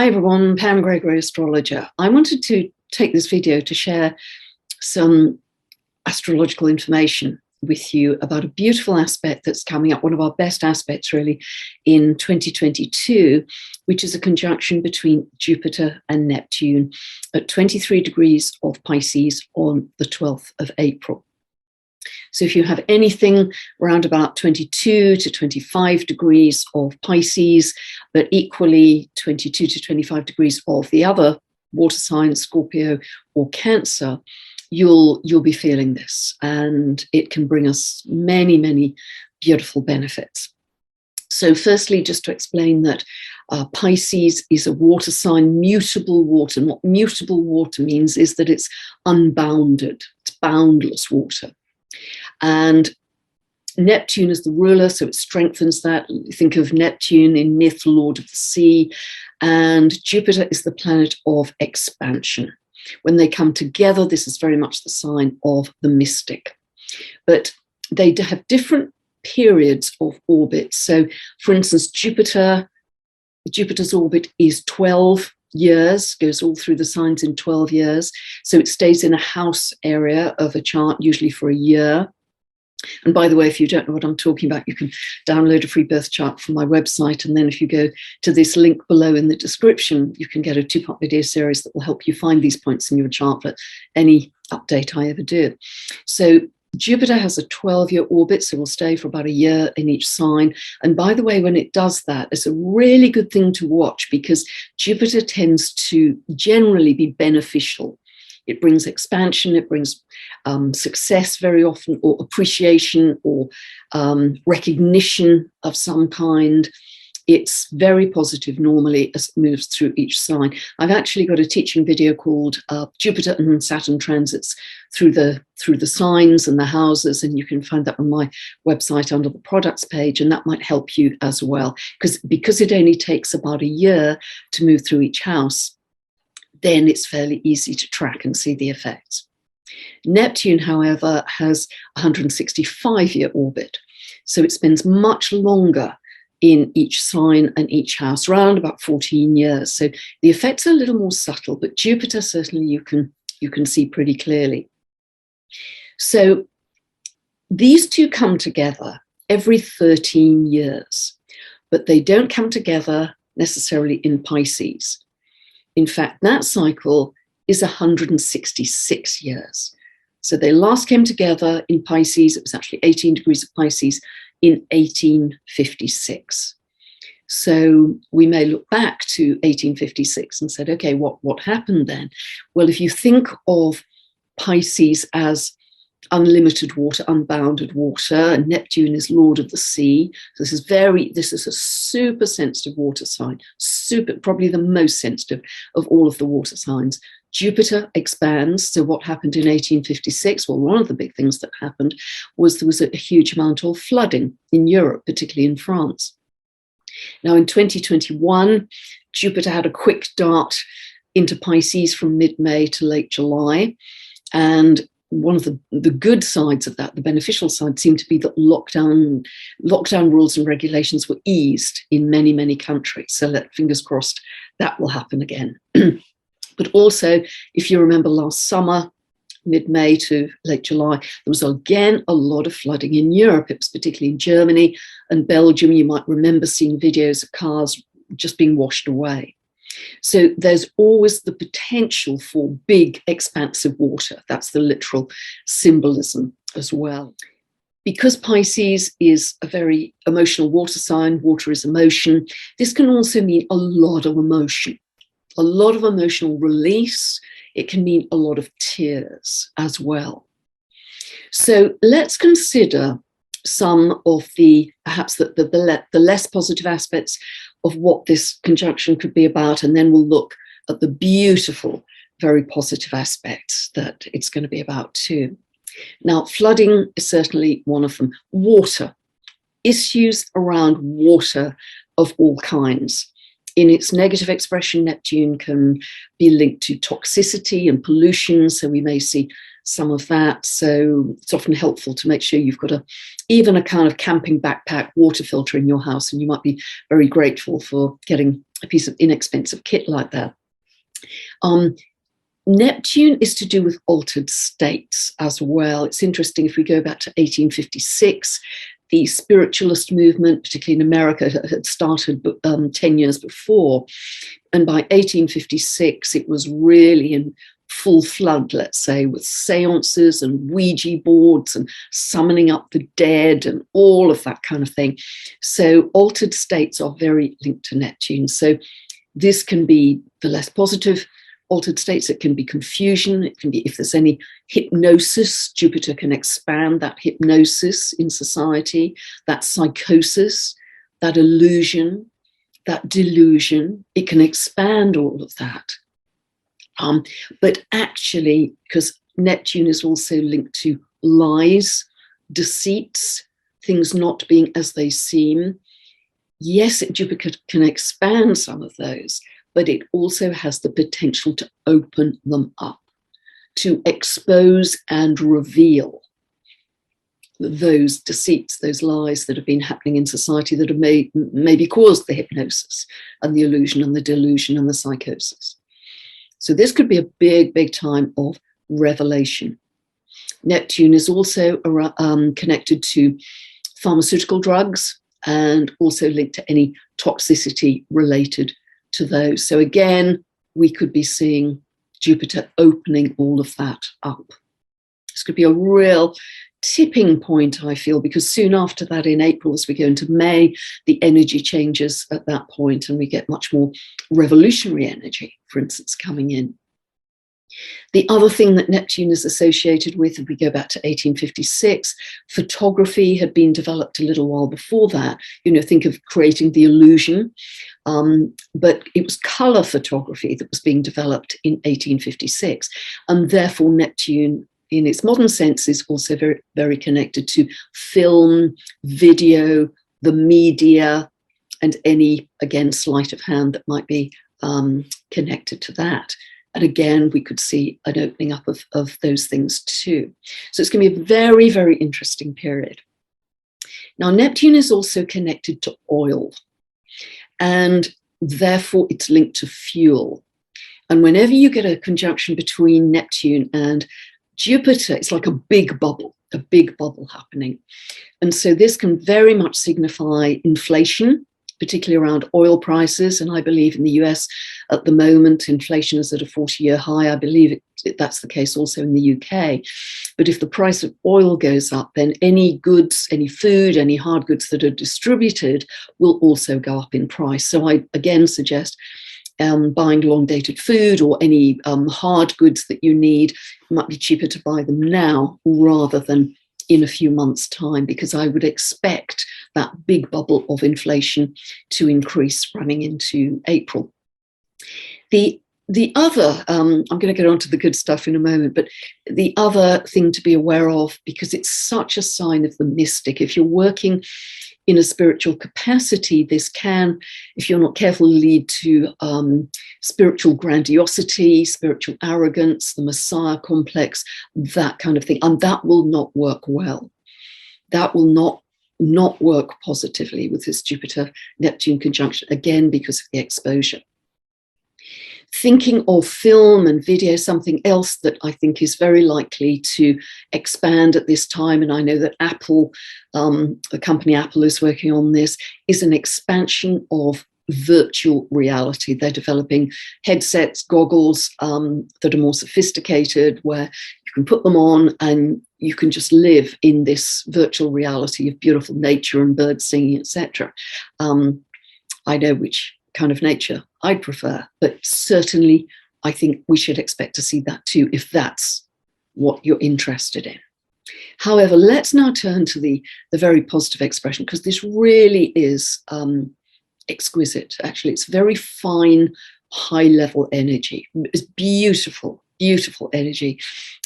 Hi everyone, Pam Gregory, astrologer. I wanted to take this video to share some astrological information with you about a beautiful aspect that's coming up, one of our best aspects really in 2022, which is a conjunction between Jupiter and Neptune at 23 degrees of Pisces on the 12th of April. So if you have anything around about 22 to 25 degrees of Pisces, but equally 22 to 25 degrees of the other water signs, Scorpio or Cancer, you'll be feeling this, and it can bring us many, many beautiful benefits. So firstly, just to explain that Pisces is a water sign, mutable water. And what mutable water means is that it's unbounded, it's boundless water. And Neptune is the ruler, so it strengthens that. Think of Neptune in myth, Lord of the Sea, and Jupiter is the planet of expansion. When they come together, this is very much the sign of the mystic. But they have different periods of orbit. So, for instance, Jupiter's orbit is 12 years, goes all through the signs in 12 years. So it stays in a house area of a chart, usually for a year. And by the way, if you don't know what I'm talking about, you can download a free birth chart from my website. And then if you go to this link below in the description, you can get a 2-part video series that will help you find these points in your chart for any update I ever do. So Jupiter has a 12-year orbit, so will stay for about a year in each sign. And by the way, when it does that, it's a really good thing to watch because Jupiter tends to generally be beneficial. It brings expansion, it brings success very often, or appreciation, or recognition of some kind. It's very positive normally as it moves through each sign. I've actually got a teaching video called Jupiter and Saturn transits through the signs and the houses, and you can find that on my website under the products page, and that might help you as well. Because it only takes about a year to move through each house, then it's fairly easy to track and see the effects. Neptune, however, has a 165-year orbit, so it spends much longer in each sign and each house, around about 14 years. So the effects are a little more subtle, but Jupiter certainly you can see pretty clearly. So these two come together every 13 years, but they don't come together necessarily in Pisces. In fact, that cycle is 166 years. So they last came together in Pisces, it was actually 18 degrees of Pisces, in 1856. So we may look back to 1856 and said, okay, what happened then? Well, if you think of Pisces as unlimited water, unbounded water, and Neptune is Lord of the Sea. So this is a super sensitive water sign, probably the most sensitive of all of the water signs. Jupiter expands. So what happened in 1856? Well, one of the big things that happened was there was a huge amount of flooding in Europe, particularly in France. Now in 2021, Jupiter had a quick dart into Pisces from mid-May to late July, and one of the good sides of that, the beneficial side, seemed to be that lockdown rules and regulations were eased in many, many countries. So fingers crossed that will happen again. But also, if you remember last summer, mid-May to late July, there was again a lot of flooding in Europe. It was particularly in Germany and Belgium. You might remember seeing videos of cars just being washed away. So there's always the potential for big, expansive water. That's the literal symbolism as well. Because Pisces is a very emotional water sign, water is emotion, this can also mean a lot of emotion, a lot of emotional release. It can mean a lot of tears as well. So let's consider some of perhaps the less positive aspects of what this conjunction could be about, and then we'll look at the beautiful, very positive aspects that it's going to be about too. Now, flooding is certainly one of them. Water, issues around water of all kinds. In its negative expression, Neptune can be linked to toxicity and pollution, so we may see some of that. So it's often helpful to make sure you've got even a kind of camping backpack water filter in your house, and you might be very grateful for getting a piece of inexpensive kit like that. Neptune is to do with altered states as well. It's interesting, if we go back to 1856, the spiritualist movement, particularly in America, had started 10 years before. And by 1856, it was really in full flood, let's say, with seances and Ouija boards and summoning up the dead and all of that kind of thing. So altered states are very linked to Neptune. So this can be the less positive altered states. It can be confusion. It can be, if there's any hypnosis, Jupiter can expand that hypnosis in society, that psychosis, that illusion, that delusion. It can expand all of that. But actually, because Neptune is also linked to lies, deceits, things not being as they seem. Yes, Jupiter can expand some of those, but it also has the potential to open them up, to expose and reveal those deceits, those lies that have been happening in society that have maybe caused the hypnosis and the illusion and the delusion and the psychosis. So this could be a big, big time of revelation. Neptune is also connected to pharmaceutical drugs and also linked to any toxicity related to those. So again, we could be seeing Jupiter opening all of that up. This could be a real tipping point, I feel, because soon after that, in April, as we go into May, the energy changes at that point and we get much more revolutionary energy, for instance, coming in. The other thing that Neptune is associated with, if we go back to 1856, photography had been developed a little while before that. You know, think of creating the illusion, but it was color photography that was being developed in 1856, and therefore Neptune, in its modern sense, is also very, very connected to film, video, the media, and any, again, sleight of hand that might be connected to that. And again, we could see an opening up of those things too. So it's going to be a very, very interesting period. Now, Neptune is also connected to oil, and therefore it's linked to fuel. And whenever you get a conjunction between Neptune and Jupiter, it's like a big bubble happening. And so this can very much signify inflation, particularly around oil prices. And I believe in the US at the moment, inflation is at a 40-year high. I believe that's the case also in the UK. But if the price of oil goes up, then any goods, any food, any hard goods that are distributed will also go up in price. So I again suggest buying long-dated food or any hard goods that you need. It might be cheaper to buy them now rather than in a few months' time, because I would expect that big bubble of inflation to increase running into April. The other, I'm going to get on to the good stuff in a moment, but the other thing to be aware of, because it's such a sign of the mystic, if you're working in a spiritual capacity, this can, if you're not careful, lead to spiritual grandiosity, spiritual arrogance, the Messiah complex, that kind of thing. And that will not work well. That will not work positively with this Jupiter-Neptune conjunction, again, because of the exposure. Thinking of film and video, something else that I think is very likely to expand at this time, and I know that Apple, the company Apple is working on this, is an expansion of virtual reality. They're developing headsets, goggles that are more sophisticated, where you can put them on and you can just live in this virtual reality of beautiful nature and birds singing, etc. I know which kind of nature I'd prefer, but certainly I think we should expect to see that too, if that's what you're interested in. However, let's now turn to the very positive expression, because this really is exquisite. Actually, it's very fine, high-level energy. It's beautiful, beautiful energy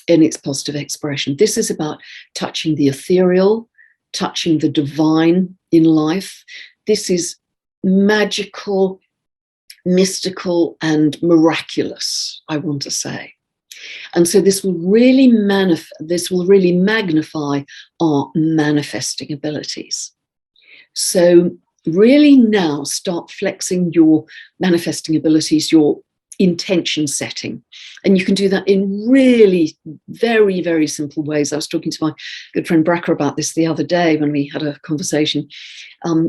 in its positive expression. This is about touching the ethereal, touching the divine in life. This is magical, mystical, and miraculous, I want to say. And so this will really magnify our manifesting abilities. So really now start flexing your manifesting abilities, your intention setting. And you can do that in really very, very simple ways. I was talking to my good friend Bracker about this the other day when we had a conversation.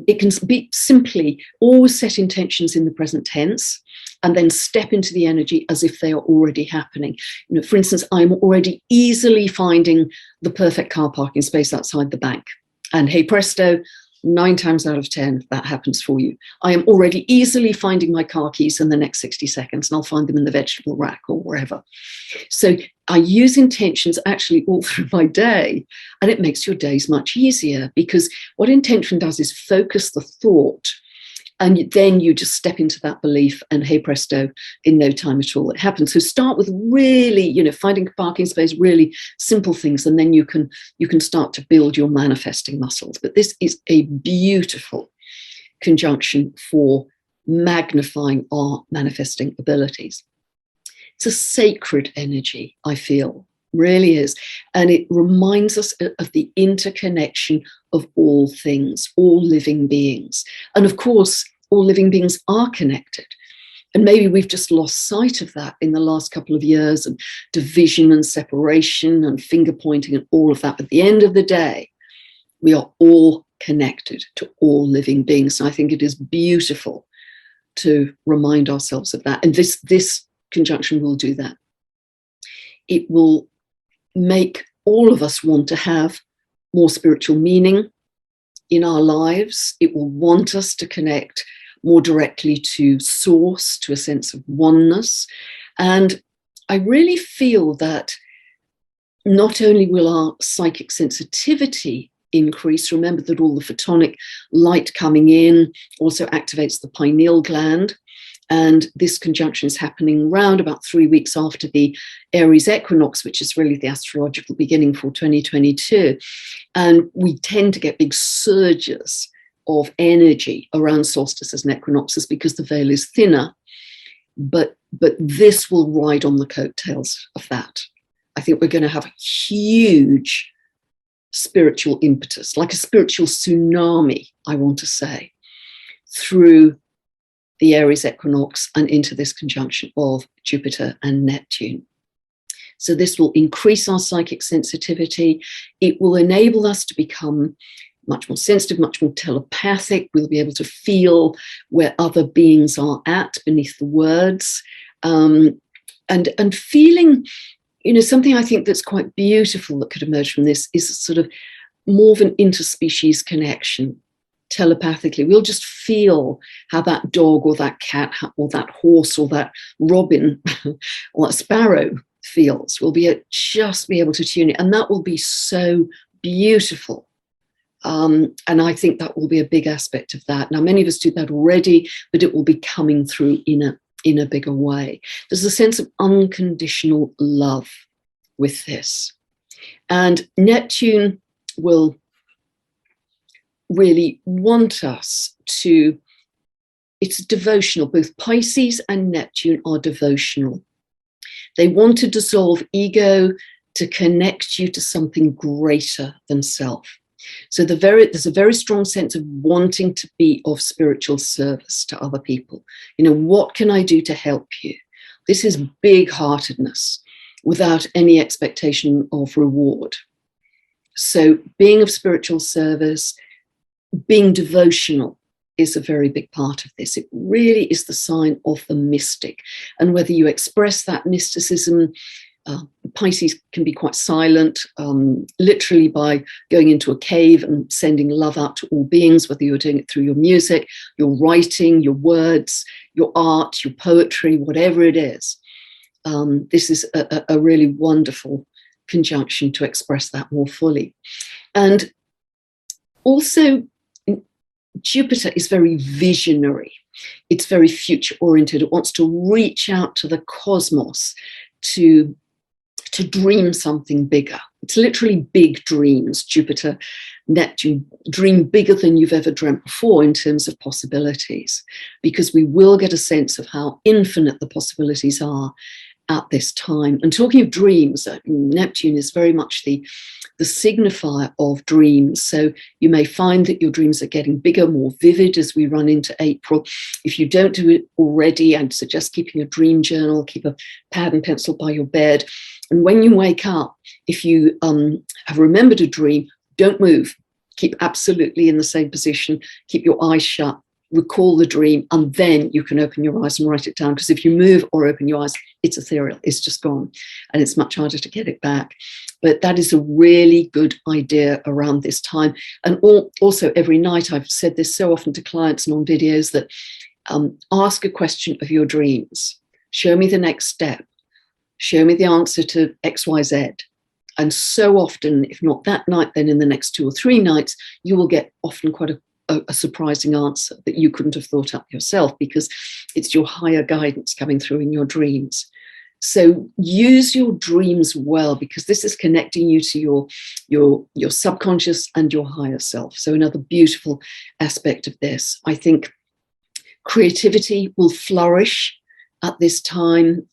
It can be simply always set intentions in the present tense and then step into the energy as if they are already happening. You know, for instance, I'm already easily finding the perfect car parking space outside the bank. And hey presto, 9 times out of 10, that happens for you. I am already easily finding my car keys in the next 60 seconds, and I'll find them in the vegetable rack or wherever. So I use intentions actually all through my day, and it makes your days much easier, because what intention does is focus the thought, and then you just step into that belief, and hey presto, in no time at all it happens. So start with really, you know, finding a parking space, really simple things, and then you can start to build your manifesting muscles. But this is a beautiful conjunction for magnifying our manifesting abilities. It's a sacred energy, I feel, really is. And it reminds us of the interconnection of all things, all living beings. And of course, all living beings are connected. And maybe we've just lost sight of that in the last couple of years, and division and separation and finger pointing and all of that. But at the end of the day, we are all connected to all living beings. So I think it is beautiful to remind ourselves of that. And this conjunction will do that. It will make all of us want to have more spiritual meaning in our lives. It will want us to connect more directly to source, to a sense of oneness. And I really feel that not only will our psychic sensitivity increase, remember that all the photonic light coming in also activates the pineal gland. And this conjunction is happening round about 3 weeks after the Aries equinox, which is really the astrological beginning for 2022. And we tend to get big surges of energy around solstices and equinoxes because the veil is thinner. But this will ride on the coattails of that. I think we're going to have a huge spiritual impetus, like a spiritual tsunami, I want to say, through the Aries equinox and into this conjunction of Jupiter and Neptune. So this will increase our psychic sensitivity. It will enable us to become much more sensitive, much more telepathic. We'll be able to feel where other beings are at beneath the words. And feeling, you know, something I think that's quite beautiful that could emerge from this is sort of more of an interspecies connection. Telepathically, we'll just feel how that dog or that cat or that horse or that robin or that sparrow feels. We'll just be able to tune it, and that will be so beautiful. And I think that will be a big aspect of that. Now, many of us do that already, but it will be coming through in a bigger way. There's a sense of unconditional love with this, and Neptune will really want us to, it's devotional. Both Pisces and Neptune are devotional. They want to dissolve ego to connect you to something greater than self. So there's a very strong sense of wanting to be of spiritual service to other people. You know, what can I do to help you? This is big-heartedness without any expectation of reward. So being of spiritual service, being devotional is a very big part of this. It really is the sign of the mystic. And whether you express that mysticism, Pisces can be quite silent, literally by going into a cave and sending love out to all beings, whether you're doing it through your music, your writing, your words, your art, your poetry, whatever it is. This is a really wonderful conjunction to express that more fully. And also, Jupiter is very visionary. It's very future oriented. It wants to reach out to the cosmos to dream something bigger. It's literally big dreams. Jupiter, Neptune, dream bigger than you've ever dreamt before in terms of possibilities, because we will get a sense of how infinite the possibilities are. at this time. And talking of dreams, Neptune is very much the signifier of dreams. So you may find that your dreams are getting bigger, more vivid as we run into April. If you don't do it already, I'd suggest keeping a dream journal, keep a pad and pencil by your bed. And when you wake up, if you have remembered a dream, don't move. Keep absolutely in the same position. Keep your eyes shut. Recall the dream, and then you can open your eyes and write it down. Because if you move or open your eyes, it's ethereal, it's just gone, and it's much harder to get it back. But that is a really good idea around this time. And also every night, I've said this so often to clients and on videos, that ask a question of your dreams. Show me the next step. Show me the answer to X, Y, Z. And so often, if not that night, then in the next 2 or 3 nights, you will get often quite a surprising answer that you couldn't have thought up yourself, because it's your higher guidance coming through in your dreams. So use your dreams well, because this is connecting you to your subconscious and your higher self. So another beautiful aspect of this. I think creativity will flourish at this time,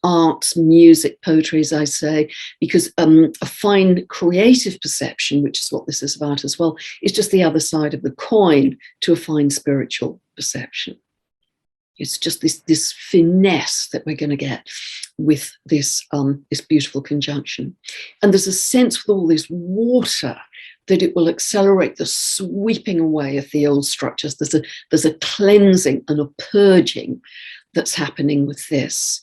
art, music, poetry, as I say, because a fine creative perception, which is what this is about as well, is just the other side of the coin to a fine spiritual perception. It's just this finesse that we're going to get with this beautiful conjunction. And there's a sense with all this water that it will accelerate the sweeping away of the old structures. There's a cleansing and a purging that's happening with this.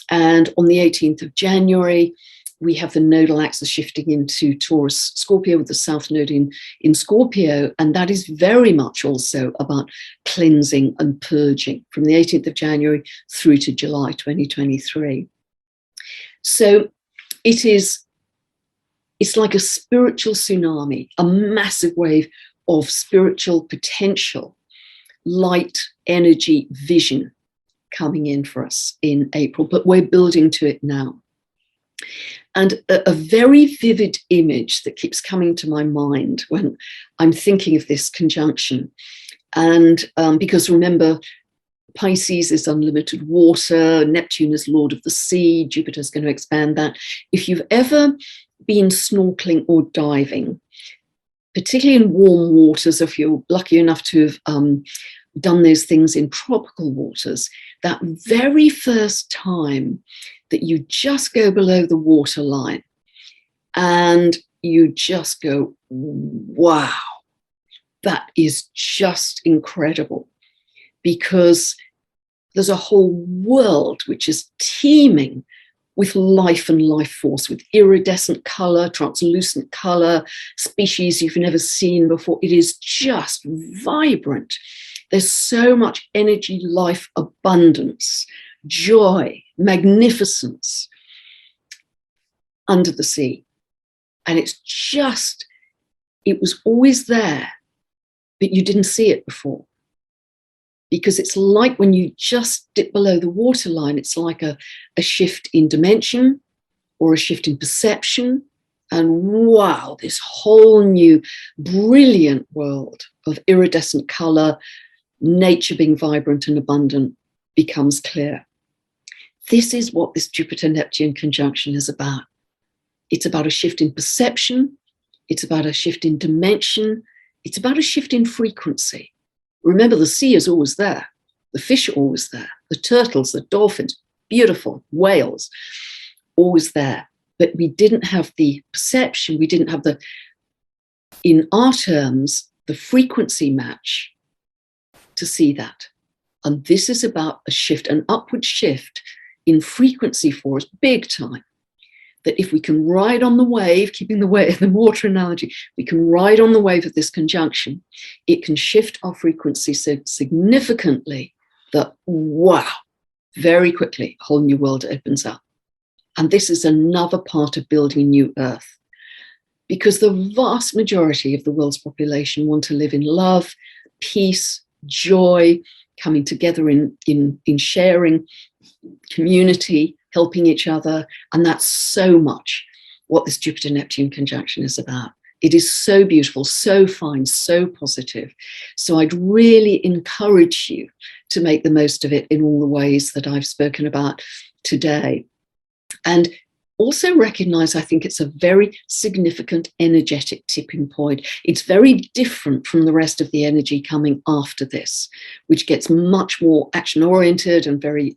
And on the 18th of January, we have the nodal axis shifting into Taurus Scorpio with the South Node in Scorpio. And that is very much also about cleansing and purging from the 18th of January through to July 2023. So it's like a spiritual tsunami, a massive wave of spiritual potential, light, energy, vision coming in for us in April, but we're building to it now. And a very vivid image that keeps coming to my mind when I'm thinking of this conjunction, and because remember, Pisces is unlimited water, Neptune is Lord of the Sea, Jupiter is going to expand that. If you've ever been snorkeling or diving, particularly in warm waters, if you're lucky enough to have done those things in tropical waters, that very first time that you just go below the waterline and you just go, wow, that is just incredible, because there's a whole world which is teeming with life and life force, with iridescent color, translucent color, species you've never seen before. It is just vibrant. There's so much energy, life, abundance, joy, magnificence under the sea. And it was always there, but you didn't see it before. Because it's like when you just dip below the waterline, it's like a shift in dimension or a shift in perception. And wow, this whole new brilliant world of iridescent color, nature being vibrant and abundant, becomes clear. This is what this Jupiter-Neptune conjunction is about. It's about a shift in perception. It's about a shift in dimension. It's about a shift in frequency. Remember, the sea is always there. The fish are always there. The turtles, the dolphins, beautiful, whales, always there. But we didn't have the perception. We didn't have in our terms, the frequency match to see that. And this is about a shift, an upward shift in frequency for us, big time. That if we can ride on the wave, keeping the water analogy, we can ride on the wave of this conjunction, it can shift our frequency so significantly that, wow, very quickly, a whole new world opens up. And this is another part of building a new earth, because the vast majority of the world's population want to live in love, peace, joy, coming together in sharing, community, helping each other. And that's so much what this Jupiter-Neptune conjunction is about. It is so beautiful, so fine, so positive. So I'd really encourage you to make the most of it in all the ways that I've spoken about today. And also recognize, I think it's a very significant energetic tipping point. It's very different from the rest of the energy coming after this, which gets much more action-oriented and very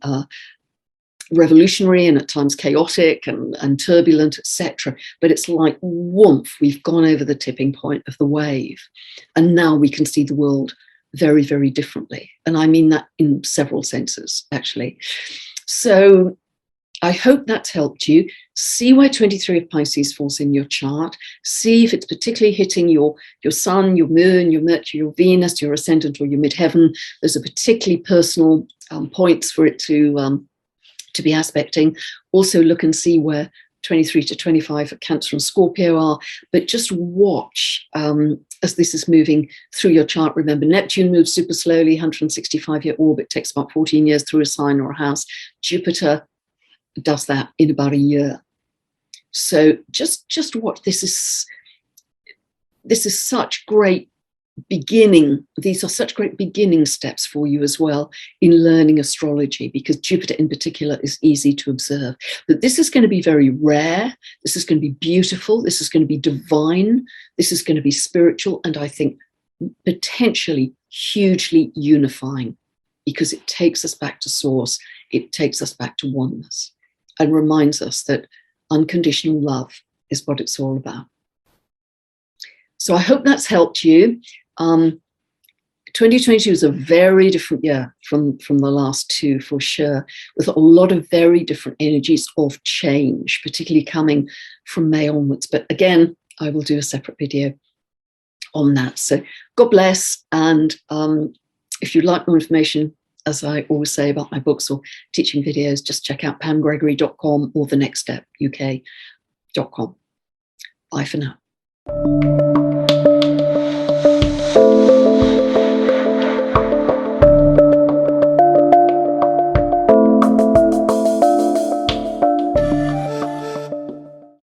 revolutionary and at times chaotic and turbulent, etc. But it's like, woomph, we've gone over the tipping point of the wave. And now we can see the world very, very differently. And I mean that in several senses, actually. So I hope that's helped you. See where 23 of Pisces falls in your chart. See if it's particularly hitting your sun, your moon, your Mercury, your Venus, your ascendant, or your midheaven. Those are particularly personal points for it to be aspecting. Also look and see where 23 to 25 at Cancer and Scorpio are, but just watch as this is moving through your chart. Remember, Neptune moves super slowly, 165-year orbit, takes about 14 years through a sign or a house. Jupiter does that in about a year. So just watch. This is such great beginning. These are such great beginning steps for you as well in learning astrology, because Jupiter in particular is easy to observe. But this is going to be very rare. This is going to be beautiful. This is going to be divine. This is going to be spiritual. And I think potentially hugely unifying, because it takes us back to source. It takes us back to oneness and reminds us that unconditional love is what it's all about. So I hope that's helped you. 2022 is a very different year from the last two, for sure, with a lot of very different energies of change, particularly coming from May onwards. But again, I will do a separate video on that. So God bless. And if you'd like more information, as I always say, about my books or teaching videos, just check out pamgregory.com or thenextstepuk.com. Bye for now.